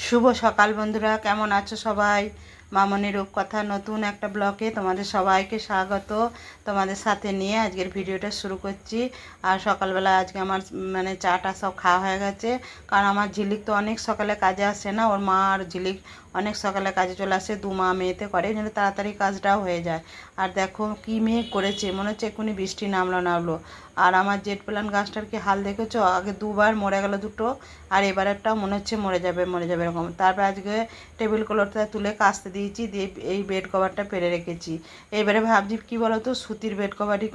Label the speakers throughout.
Speaker 1: শুভ সকাল বন্ধুরা, কেমন আছো সবাই? মামনি রূপকথা নতুন একটা ব্লগে তোমাদের সবাইকে স্বাগত। তোমাদের সাথে নিয়ে আজকের ভিডিওটা শুরু করছি। আর সকালবেলা আজকে আমার চাটা সব খাওয়া হয়ে গেছে, কারণ আমার ঝিলিক তো অনেক সকালে কাজে আসে না, ওর মা আর ঝিলিক অনেক সকালে কাজে চলে আসে, দু মা মেয়েতে করে, যেন তাড়াতাড়ি কাজটাও হয়ে যায়। আর দেখো কি মেঘ করেছে, মনে হচ্ছে এক্ষুনি বৃষ্টি নামলো। আর আমার জেট প্ল্যান গাছটার কি হাল দেখেছো? আগে দুবার মরে গেল দুটো, আর এবারেরটাও মনে হচ্ছে মরে যাবে এরকম। তারপর আজকে টেবিল ক্লথটা তুলে কাচতে দিয়েছি, দিয়ে এই বেড কভারটা পেরে রেখেছি। এবারে ভাবছি কী বলো তো, সুতির বেড কভারই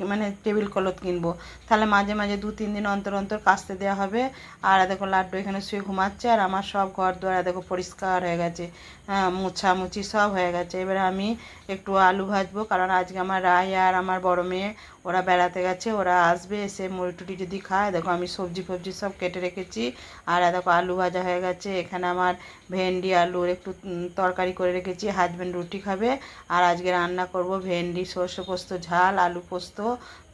Speaker 1: টেবিল ক্লথ কিনবো, তাহলে মাঝে মাঝে 2-3 দিন অন্তর অন্তর কাচতে দেওয়া হবে। আর দেখো লাড্ডু এখানে শুয়ে ঘুমাচ্ছে, আর আমার সব ঘর দুয়ার দেখো পরিষ্কার হয়ে গেছে, মুছামুছি সব হয়ে গেছে। এবারে আমি একটু আলু ভাজবো, কারণ আজকে আমার রায় আর আমার বড় মেয়ে ওরা বেড়াতে গেছে, ওরা আসবে, এসে মুড়ি টুটি যদি খায়। দেখো আমি সবজি ফবজি সব কেটে রেখেছি। আর দেখো আলু ভাজা হয়ে গেছে, এখানে আমার ভেন্ডি আলুর একটু তরকারি করে রেখেছি, হাজব্যান্ড রুটি খাবে। আর আজকে রান্না করব ভেন্ডি সর্ষে পোস্ত ঝাল, আলু পোস্ত,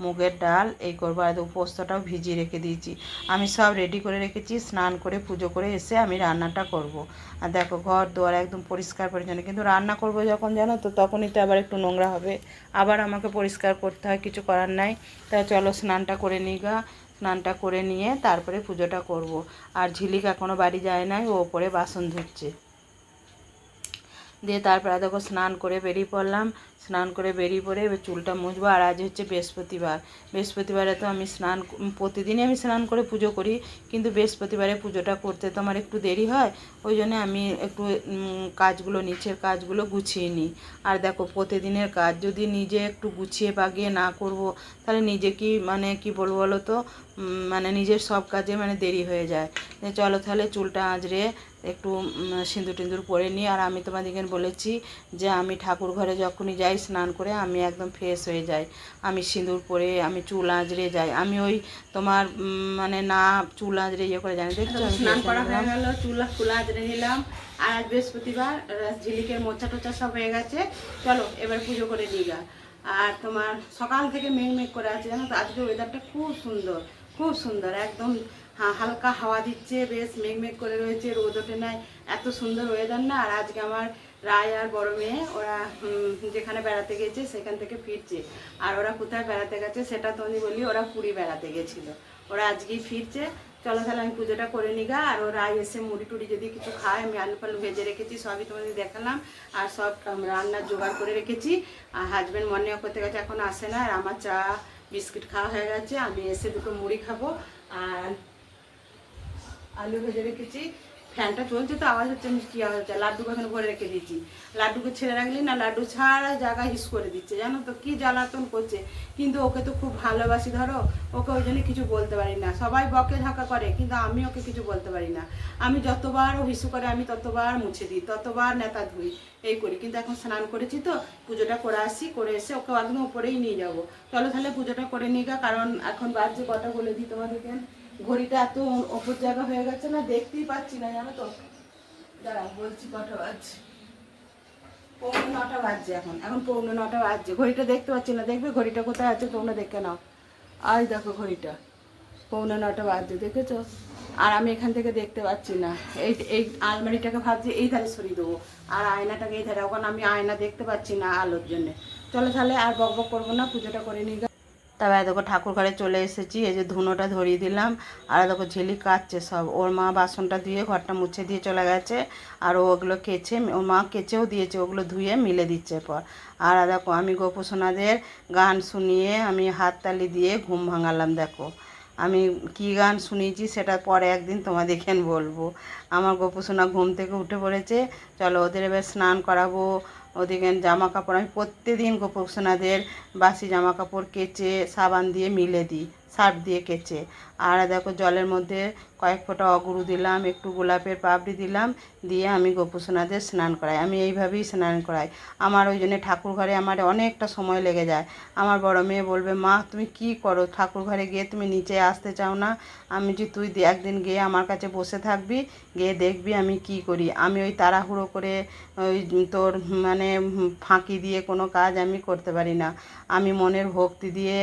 Speaker 1: মুগের ডাল এই করবো। আর পোস্তটাও ভিজিয়ে রেখে দিয়েছি। আমি সব রেডি করে রেখেছি, স্নান করে পুজো করে এসে আমি রান্নাটা করব। আর দেখো ঘর দুয়ার একদম পরিষ্কার পরিচ্ছন্ন, কিন্তু রান্না করব যখন জানো তো, তখনই তো আবার একটু নোংরা হবে, আবার আমাকে পরিষ্কার করতে হয়, কিছু করার নাই। তাই চলো স্নানটা করে নিই গা। স্নানটা করে নিয়ে তারপরে পুজোটা করব। আর ঝিলিক এখনও বাড়ি যায় নাই, ও ওপরে বাসন ধুচ্ছে। দিয়ে তারপরে দেখো স্নান করে বেরিয়ে পড়লাম। স্নান করে বেরিয়ে পড়ে এবার চুলটা মুছবো। আর আজ হচ্ছে বৃহস্পতিবার। বৃহস্পতিবারে তো আমি প্রতিদিনই আমি স্নান করে পুজো করি, কিন্তু বৃহস্পতিবারে পুজোটা করতে তো আমার একটু দেরি হয়। ওই জন্য আমি একটু কাজগুলো, নিচের কাজগুলো গুছিয়ে নিই। আর দেখো প্রতিদিনের কাজ যদি নিজে একটু গুছিয়ে বাগিয়ে না করব, তাহলে নিজে কি বলবো বলো তো, নিজের সব কাজে দেরি হয়ে যায়। চলো তাহলে চুলটা আঁচড়ে একটু সিঁদুর টিঁদুর পরে নিই। আর আমি তোমাদেরকে বলেছি যে আমি ঠাকুর ঘরে যখনই যাই স্নান করে আমি একদম ফ্রেশ হয়ে যাই, আমি সিঁদুর পরে আমি চুল আঁচড়ে যাই। আমি ওই তোমার না চুল আঁচড়ে ইয়ে করে যাই, দেখছো স্নান করা হয়ে গেল, চুল আঁচড়ে নিলাম। আর আজ বৃহস্পতিবার, ঝিলিকের মোচা টোচা সব হয়ে গেছে। চলো এবার পুজো করে নিই গা। আর তোমার সকাল থেকে মেঘ করে আছে, জানো তো আজকে ওয়েদারটা খুব সুন্দর, খুব সুন্দর একদম। হালকা হাওয়া দিচ্ছে, বেশ মেঘ করে রয়েছে, রোদ ওঠে নাই, এত সুন্দর ওয়েদার না। আর আজকে আমার রায় আর বড় মেয়ে ওরা যেখানে বেড়াতে গেছে সেখান থেকে ফিরছে। আর ওরা কোথায় বেড়াতে গেছে সেটা তো আমি বলি, ওরা পুরী বেড়াতে গেছিলো, ওরা আজকেই ফিরছে। চলো তাহলে আমি পুজোটা করে নিগা। আর ওরা এসে মুড়ি টুড়ি যদি কিছু খায়, আমি আলু ফালু ভেজে রেখেছি, সবই তোমাদের দেখালাম। আর সব রান্নার জোগাড় করে রেখেছি। আর হাজব্যান্ড মর্নিং করতে গেছে, এখন আসে না। আর আমার চা বিস্কিট খাওয়া হয়ে গেছে, আমি এসে দুটো মুড়ি খাবো। আর আলু ভেজে রেখেছি। ফ্যানটা চলছে তো আওয়াজ হচ্ছে, আমি কী আওয়াজ হচ্ছে। লাড্ডুকে ওখানে ভরে রেখে দিয়েছি, লাড্ডুকে ছেড়ে রাখলি না, লাড্ডু ছাড়া জায়গা হিস করে দিচ্ছে, জানো তো কী জ্বালাতন করছে। কিন্তু ওকে তো খুব ভালোবাসি, ধরো ওকে ওই জন্য কিছু বলতে পারি না। সবাই বকে ঝাঁকা করে, কিন্তু আমি ওকে কিছু বলতে পারি না। আমি যতবার ও হিসু করে আমি ততবার মুছে দিই, ততবার নেতা ধুই, এই করি। কিন্তু এখন স্নান করেছি তো, পুজোটা করে আসি, করে এসে ওকে একদম উপরেই নিয়ে যাবো। চলো তাহলে পুজোটা করে নিই গা, কারণ এখন বাজছে কটা বলে দিই তোমাদেরকে। ঘড়িটা এত ওপর জায়গা হয়ে গেছে না, দেখতেই পাচ্ছি না, জানো তো। দাঁড়াও বলছি কটা বাজছে, 8:45 বাজছে। এখন 8:45 বাজছে, ঘড়িটা দেখতে পাচ্ছি না। দেখবে ঘড়িটা কোথায় আছে তোমরা দেখে নাও। আজ দেখো ঘড়িটা 8:45 বাজছে, দেখেছো? আর আমি এখান থেকে দেখতে পাচ্ছি না। এই এই আলমারিটাকে ভাবছি এই ধারে সরিয়ে দেবো, আর আয়নাটাকে এই ধারে, ওখানে আমি আয়না দেখতে পাচ্ছি না আলোর জন্যে। চলো তাহলে আর বক করবো না, পুজোটা করে নিই। তবে দেখো ঠাকুর ঘরে চলে এসেছি, এই যে ধুনোটা ধরিয়ে দিলাম। আর দেখো ঝিলিক কাচ্ছে সব, ওর মা বাসনটা ধুয়ে ঘরটা মুছে দিয়ে চলে গেছে। আর ওগুলো কেচে, ওর মা কেচেও দিয়েছে, ওগুলো ধুয়ে মিলে দিচ্ছে পর। আর দেখো আমি গোপুসোনাদের গান শুনিয়ে আমি হাততালি দিয়ে ঘুম ভাঙালাম। দেখো আমি কি গান শুনিয়েছি সেটা পরে একদিন তোমাদেরকে বলবো। আমার গোপুসোনা ঘুম থেকে উঠে পড়েছে। চলো ওদের এবার স্নান করাবো। ওদিকে জামা কাপড় আমি প্রত্যেকদিন গোপুসোনাদের বাসি জামা কাপড় কেচে সাবান দিয়ে মিলে দিই, সার্ফ দিয়ে কেচে। আর দেখো জলের মধ্যে কয়েক ফোঁটা অগুরু দিলাম, একটু গোলাপের পাপড়ি দিলাম, দিয়ে আমি গোপুসোনাদের স্নান করাই। আমি এইভাবেই স্নান করাই। আমার ওই জন্য ঠাকুর ঘরে আমার অনেকটা সময় লেগে যায়। আমার বড় মেয়ে বলবে, মা তুমি কি করো ঠাকুর ঘরে গিয়ে, তুমি নিচে আসতে চাও না? আমি যে তুই একদিন গিয়ে আমার কাছে বসে থাকবি, গিয়ে দেখবি আমি কি করি। আমি ওই তাড়াহুড়ো করে ওই তোর ফাঁকি দিয়ে কোনো কাজ আমি করতে পারি না। আমি মনের ভক্তি দিয়ে,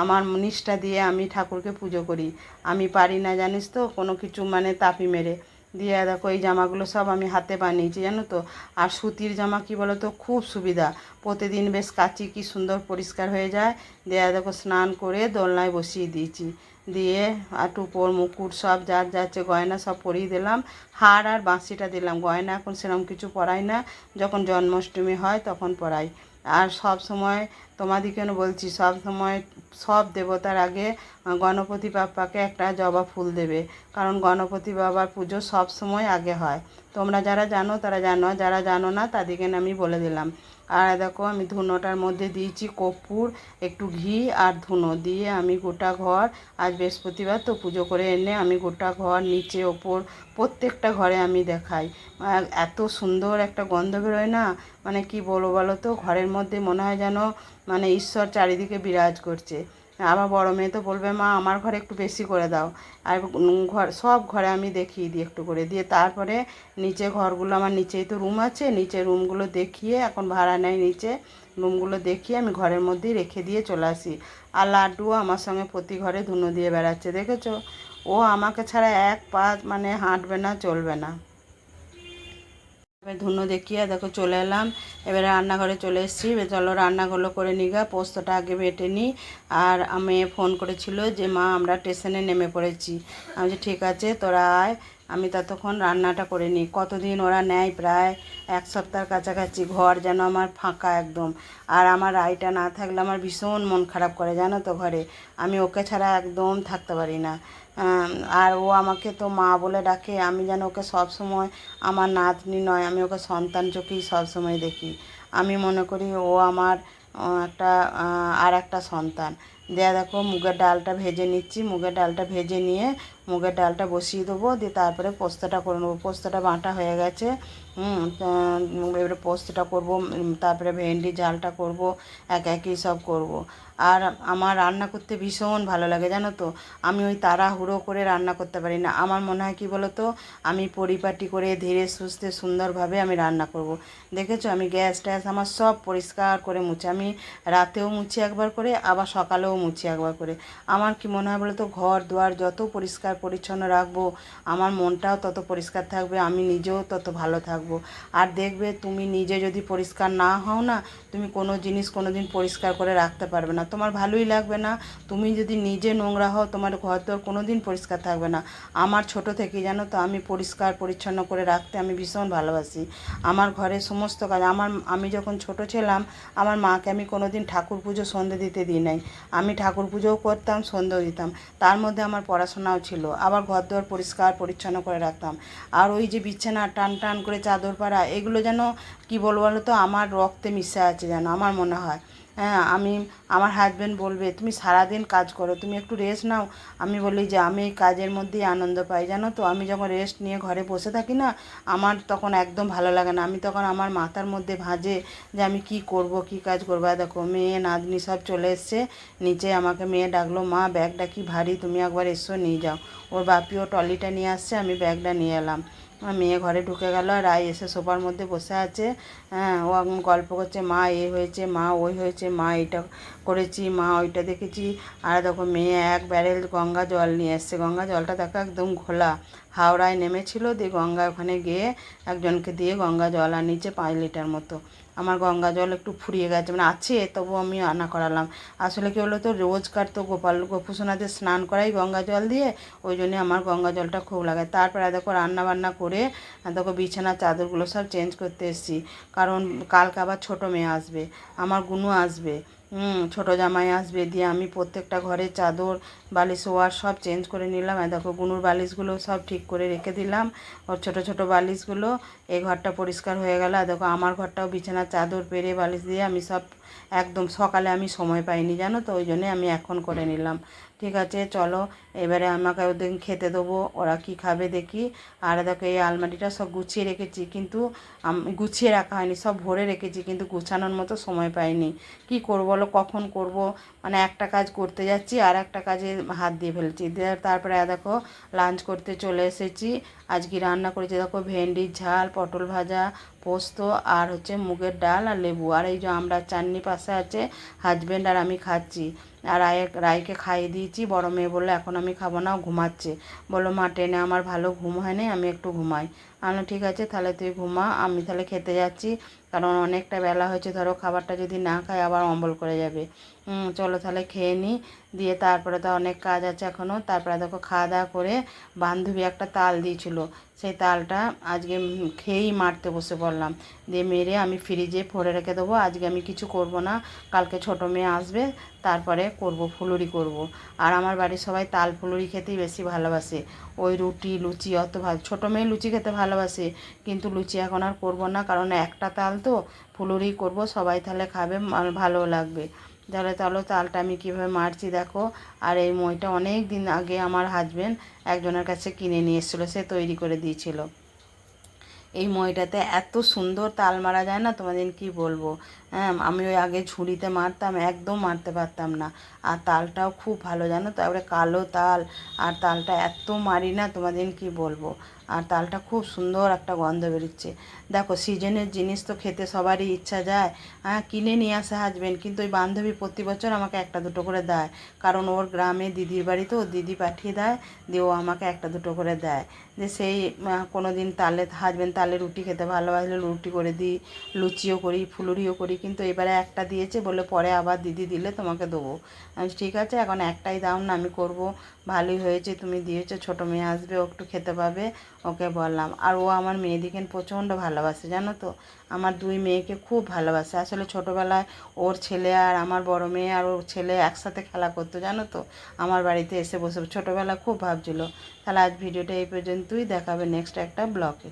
Speaker 1: আমার নিষ্ঠা দিয়ে আমি ঠাকুরকে পুজো করি। আমি পারি না জানিস তো কোনো কিছু তাপি মেরে। দিয়ে দেখো এই জামাগুলো সব আমি হাতে বানিয়েছি জানো তো। আর সুতির জামা কি বলো তো, খুব সুবিধা, প্রতিদিন বেশ কাচি কি সুন্দর পরিষ্কার হয়ে যায়। দিয়ে দেখো স্নান করে দোলনায় বসিয়ে দিয়েছি, দিয়ে আর টুপোর মুকুট সব যার যাচ্ছে গয়না সব পরিয়ে দিলাম, হার আর বাঁশিটা দিলাম। গয়না এখন সেরকম কিছু পরাই না, যখন জন্মাষ্টমী হয় তখন পরাই। আর সব সময় তোমাদিকে বলছি, সব সময় সব দেবতার আগে গণপতি বাপ্পাকে একটা জবা ফুল দেবে, কারণ গণপতি বাবার পুজো সব সময় আগে হয়। তোমরা যারা জানো তারা জানো, যারা জানো না তাদেরকে আমি বলে দিলাম। আর দেখো আমি ধুনোটার মধ্যে দিয়েছি কর্পূর, একটু ঘি আর ধুনো দিয়ে আমি গোটা ঘর, আজ বৃহস্পতিবার তো পুজো করে এনে আমি গোটা ঘর নিচে ওপর প্রত্যেকটা ঘরে আমি দেখাই। এত সুন্দর একটা গন্ধ বেরোয় না, মানে কি বলবো বলো তো, ঘরের মধ্যে মনে হয় যেন মানে ঈশ্বর চারিদিকে বিরাজ করছে। আমার বড় মেয়ে তো বলবে মা আমার ঘরে একটু বেশি করে দাও। আর ঘর সব ঘরে আমি দেখিয়ে দিই একটু করে, দিয়ে তারপরে নিচে ঘরগুলো, আমার নিচেই তো রুম আছে, নিচে রুমগুলো দেখিয়ে, এখন ভাড়া নেয় নিচে, রুমগুলো দেখিয়ে আমি ঘরের মধ্যেই রেখে দিয়ে চলে আসি। আর লাড্ডুও আমার সঙ্গে প্রতি ঘরে ধুনো দিয়ে বেড়াচ্ছে, দেখেছো? ও আমাকে ছাড়া এক পা মানে হাঁটবে না, চলবে না। এবার ধুনো দেখিয়ে দেখো চলে এলাম, এবারে রান্নাঘরে চলে এসেছি। এবার চলো রান্নাগুলো করে নিগা, পোস্তটা আগে বেটে নিই। আর আমি ফোন করেছিল যে মা আমরা স্টেশনে নেমে পড়েছি। আমি যে ঠিক আছে তোরা আয়, আমি ততক্ষণ রান্নাটা করে নিই। কতদিন ওরা নেয়, প্রায় এক সপ্তাহের কাছাকাছি, ঘর যেন আমার ফাঁকা একদম। আর আমার রায়টা না থাকলে আমার ভীষণ মন খারাপ করে জানো তো ঘরে, আমি ওকে ছাড়া একদম থাকতে পারি না। আর ও আমাকে তো মা বলে ডাকে, আমি যেন ওকে সব সময় আমার নাতনি নয়, আমি ওকে সন্তান চোখেই সবসময় দেখি। আমি মনে করি ও আমার একটা আর একটা সন্তান। দিয়ে দেখো মুগের ডালটা ভেজে নিচ্ছি, মুগের ডালটা ভেজে নিয়ে মুগের ডালটা বসিয়ে দেবো, দিয়ে তারপরে পোস্তটা করে নেবো। পোস্তটা বাটা হয়ে গেছে, এবারে পোস্তটা করবো, তারপরে ভেন্ডি ঝালটা করব, একই সব করব। আর আমার রান্না করতে ভীষণ ভালো লাগে জানো তো, আমি ওই তাড়াহুড়ো করে রান্না করতে পারি না। আমার মনে হয় কী বলো তো, আমি পরিপাটি করে ধীরে সুস্থে সুন্দরভাবে আমি রান্না করব। দেখেছো আমি গ্যাস ট্যাস আমার সব পরিষ্কার করে মুছি, আমি রাতেও মুছি একবার করে, আবার সকালেও মুছি একবার করে। আমার কি মনে হয় বলো তো, ঘর দুয়ার যত পরিষ্কার পরিচ্ছন্ন রাখবো আমার মনটাও তত পরিষ্কার থাকবে, আমি নিজেও তত ভালো থাকবো। আর দেখবে তুমি নিজে যদি পরিষ্কার না হও না, তুমি কোনো জিনিস কোনো দিন পরিষ্কার করে রাখতে পারবে না, তোমার ভালোই লাগবে না। তুমি যদি নিজে নোংরা হও, তোমার ঘর দর কোনো দিন পরিষ্কার থাকবে না। আমার ছোট থেকেই জানো তো, আমি পরিষ্কার পরিচ্ছন্ন করে রাখতে আমি ভীষণ ভালোবাসি। আমার ঘরের সমস্ত কাজ, আমি যখন ছোট ছিলাম আমার মাকে আমি কোনো দিন ঠাকুর পুজো সন্ধে দিতে দিই নাই। আমি ঠাকুর পুজোও করতাম, সন্ধেও দিতাম, তার মধ্যে আমার পড়াশোনাও ছিল, আবার ঘর দর পরিষ্কার পরিচ্ছন্ন করে রাখতাম। আর ওই যে বিছানা টান টান করে চাদর পাড়া, এগুলো যেন কী বলবো বলো তো, আমার রক্তে মিশে আছে যেন, আমার মনে হয়। হ্যাঁ, আমার হাজব্যান্ড বলবে তুমি সারাদিন কাজ করো, তুমি একটু রেস্ট নাও। আমি বলি যে আমি এই কাজের মধ্যেই আনন্দ পাই জানো তো, আমি যখন রেস্ট নিয়ে ঘরে বসে থাকি না, আমার তখন একদম ভালো লাগে না। আমি তখন আমার মাথার মধ্যে ভাঁজে যে আমি কি করব, কি কাজ করবো। আর দেখো মেয়ে নাতনি সব চলে এসছে নিচে, আমাকে মেয়ে ডাকলো মা ব্যাগটা কি ভারী, তুমি একবার এসো নিয়ে যাও। ওর বাপিও ট্রলিটা নিয়ে আসছে, আমি ব্যাগটা নিয়ে এলাম। মেয়ে ঘরে ঢুকে গেল, আর রায় এসে সোফার মধ্যে বসে আছে। হ্যাঁ, ও এখন গল্প করছে, মা এ হয়েছে, মা ওই হয়েছে, মা এটা করেছি, মা ওইটা দেখেছি। আর দেখো মেয়ে এক ব্যারেল গঙ্গা জল নিয়ে এসছে, গঙ্গা জলটা দেখো একদম ঘোলা। হাওড়ায় নেমেছিল, দিয়ে গঙ্গা ওখানে গিয়ে একজনকে দিয়ে গঙ্গা জল আনিয়েছে 5 লিটার মতো। আমার গঙ্গা জল একটু ফুরিয়ে গেছে, মানে আছে তবু আমি আনা করালাম। আসলে কী হলো তো, রোজকার তো গোপুসোনাদের স্নান করাই গঙ্গা জল দিয়ে, ওই জন্যে আমার গঙ্গা জলটা খুব লাগে। তারপরে দেখো রান্না বান্না করে দেখো বিছানার চাদরগুলো সব চেঞ্জ করতে এসেছি, কারণ কালকে আবার ছোটো মেয়ে আসবে, আমার গুনু আসবে, ছোটো জামাই আসবে, দিয়ে আমি প্রত্যেকটা ঘরের চাদর বালিশ ওয়ার সব চেঞ্জ করে নিলাম। আর দেখো গুনুর বালিশগুলো সব ঠিক করে রেখে দিলাম, ওর ছোটো ছোটো বালিশগুলো। এই ঘরটা পরিষ্কার হয়ে গেল। আর দেখো আমার ঘরটাও বিছানার চাদর পেরে বালিশ দিয়ে আমি সব একদম, সকালে আমি সময় পাইনি জানো তো, ওই জন্যে আমি এখন করে নিলাম। ঠিক আছে চলো, এবারে আমাকে ওদের খেতে দেবো, ওরা কি খাবে দেখি। আর দেখো এই আলমারিটা সব গুছিয়ে রেখেছি, কিন্তু আমি গুছিয়ে রাখা হয়নি, সব ভরে রেখেছি, কিন্তু গুছানোর মতো সময় পাইনি। কি করবো বলো, কখন করব, মানে একটা কাজ করতে যাচ্ছি আর একটা কাজে হাত দিয়ে ফেলছি। তারপরে দেখো লাঞ্চ করতে চলে এসেছি। আজকে রান্না করেছি দেখো ভেন্ডির ঝাল, পটল ভাজা, পোস্ত, আর হচ্ছে মুগের ডাল আর লেবু, আর এই যে আমরা চাটনি পাশে আছে, হাজব্যান্ড আর আমি খাচ্ছি। আর রায়কে খাইয়ে দিয়েছি। বড় মেয়ে বললো এখন আমি খাবো না, ঘুমাচ্ছে। বললো মা ট্রেনে আমার ভালো ঘুম হয়নি, আমি একটু ঘুমাই। আমি ঠিক আছে তাহলে তুই ঘুমা, আমি তাহলে খেতে যাচ্ছি, কারণ অনেকটা বেলা হয়েছে, ধরো খাবারটা যদি না খাই আবার অম্বল করে যাবে। চলো তাহলে খেয়ে নিই, দিয়ে তারপরে তো অনেক কাজ আছে এখনও। তারপরে দেখো খাওয়া দাওয়া করে বান্ধবী একটা তাল দিয়েছিলো, সেই তালটা আজকে খেয়েই মারতে বসে পড়লাম। দিয়ে মেরে আমি ফ্রিজে ভরে রেখে দেবো। আজকে আমি কিছু করব না, কালকে ছোটো মেয়ে আসবে, তারপরে করব, ফুলুরি করব। আর আমার বাড়ির সবাই তাল ফুলুরি খেতেই বেশি ভালোবাসে, ওই রুটি লুচি অত ভালো, ছোটো মেয়ে লুচি খেতে ভালোবাসে, কিন্তু লুচি এখন আর করব না, কারণ একটা তাল তো, ফুলুরি করব, সবাই তাহলে খাবে, ভালো লাগবে। তাহলে তাহলে তালটা আমি কীভাবে মারছি দেখো। আর এই মইটা অনেক দিন আগে আমার হাজবেন্ড একজনের কাছে কিনে নিয়ে এসেছিলো, সে তৈরি করে দিয়েছিল। এই মইটাতে এত সুন্দর তাল মারা যায় না, তোমাদের কি বলবো। হ্যাঁ, আমি ওই আগে ঝুড়িতে মারতাম, একদম মারতে পারতাম না। আর তালটাও খুব ভালো জানো, তারপরে কালো তাল, আর তালটা এত মারি না, তোমাদের কি বলবো। আর তালটা খুব সুন্দর একটা গন্ধ বেরোচ্ছে। দেখো সিজনের জিনিস তো খেতে সবারই ইচ্ছা যায়। হ্যাঁ, কিনে নিয়ে আসে হাজবেন্ড, কিন্তু ওই বান্ধবী প্রতি বছর আমাকে একটা দুটো করে দেয়, কারণ ওর গ্রামে দিদির বাড়ি তো, দিদি পাঠিয়ে দেয়, দিয়ে ও আমাকে একটা দুটো করে দেয়। যে সেই কোনো দিন হাজবেন্ড তালে রুটি খেতে ভালোবাসলে রুটি করে দিই, লুচিও করি, ফুলুরিও করি, কিন্তু এবারে একটা দিয়েছে, বলে পরে আবার দিদি দিলে তোমাকে দেবো। আমি ঠিক আছে এখন একটাই দাও না, আমি করব, ভালোই হয়েছে তুমি দিয়েছো, ছোটো মেয়ে আসবে, ও একটু খেতে পাবে, ওকে বললাম। আর ও আমার মেয়েদিকে প্রচণ্ড ভালোবাসে জানো তো, আমার দুই মেয়েকে খুব ভালোবাসে। আসলে ছোটোবেলায় ওর ছেলে আর আমার বড় মেয়ে আর ওর ছেলে একসাথে খেলা করতো জানো তো, আমার বাড়িতে এসে বসে ছোটোবেলা খুব ভাবছিল। তাহলে আজ ভিডিওটা এই পর্যন্তই, দেখাবে নেক্সট একটা ব্লগে।